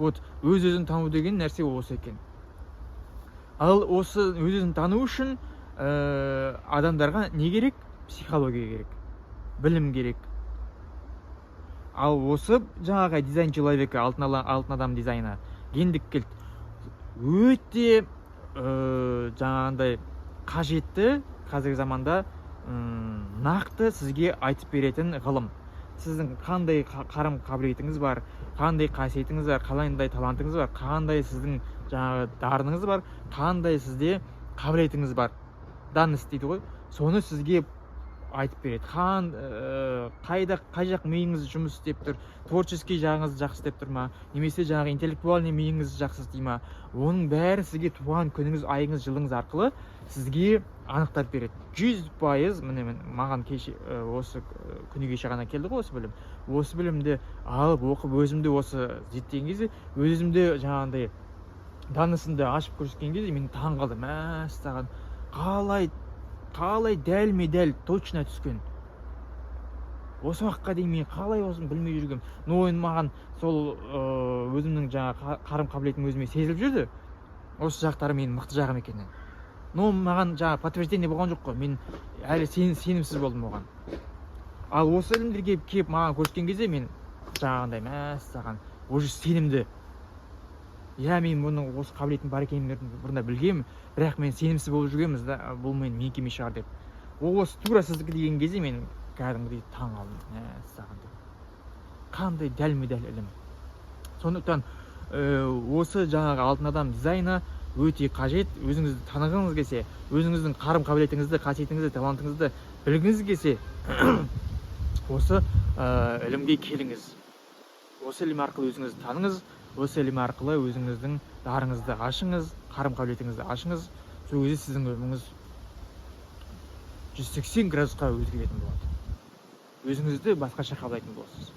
Вот өз өзін тану деген нәрсе осы екен. Ал осы өз өзін тану үшін адамдарға не керек? Психология керек, білім керек. Ал осы жаңағы дизайн человека, алтын адам дизайны, гендік кілт өте жаңағындай қажетті қазіргі заманда нақты сізге айтып беретін ғылым. Сіздің қандай қарым қабілетіңіз бар, қандай қасиетіңіз бар, қандай талантыңыз бар, қандай сіздің жаңағы дарыныңыз бар, қандай сізде қабілетіңіз бар, данность дейді ғой, соны сізге айтып береді. Қай жақ миыңыз жұмыс істеп тұр, творческий жағыңыз жақсы істеп тұр ма, немесе жаңағы интеллектуальный миыңыз жақсы істей ма, оның бәрін сізге туған күніңіз, айыңыз, жылыңыз арқылы сізге анықтап береді. 100%. Міне маған осы күні кеше ғана келді ғой осы білім. Осы білімді алып оқып, өзімді осы зерттеген кезде, өзімді жаңағындай данысымды ашып көрсеткен кезде мен таң қалдым. Саған қалай дәл точно түскен. Осы уақытқа дейін мен қалай осыны білмей жүргем. Енді маған сол өзімнің жаңа қарым қабілетім өзіме сезіліп жүрді. Осы жақтары менің мықты жағым екенін. Маған жаңа подтверждение болған жоқ қой. Мен әлі сенімсіз болдым оған. Ал осы ілімдерге келіп маған көрсеткен кезде мен жаңағындай саған уже сенімді. Мен бұның осы қабілетім бар екенін бұрында білгенмін, бірақ мен сенімсіз болып жүргенміз да, бұл менікі емес шығар деп. Осы тура сіздікі деген кезде мен кәдімгідей таң қалдым. Саған деп. Қандай дәлме-дәл ілім. Сондықтан осы жаңағы алтын адам дизайны өте қажет. Өзіңізді танығыңыз келсе, өзіңіздің қарым қабілетіңізді, қасиетіңізді, талантыңызды білгіңіз келсе, осы ілімге келіңіз. Осы ілім арқылы өзіңізді таныңыз, осы ілім арқылы өзіңіздің дарыңызды ашыңыз, қарым қабілетіңізді ашыңыз. Сол кезде сіздің өміріңіз 180 градусқа өзгеретін болады. Өзіңізді басқаша қабылдайтын боласыз.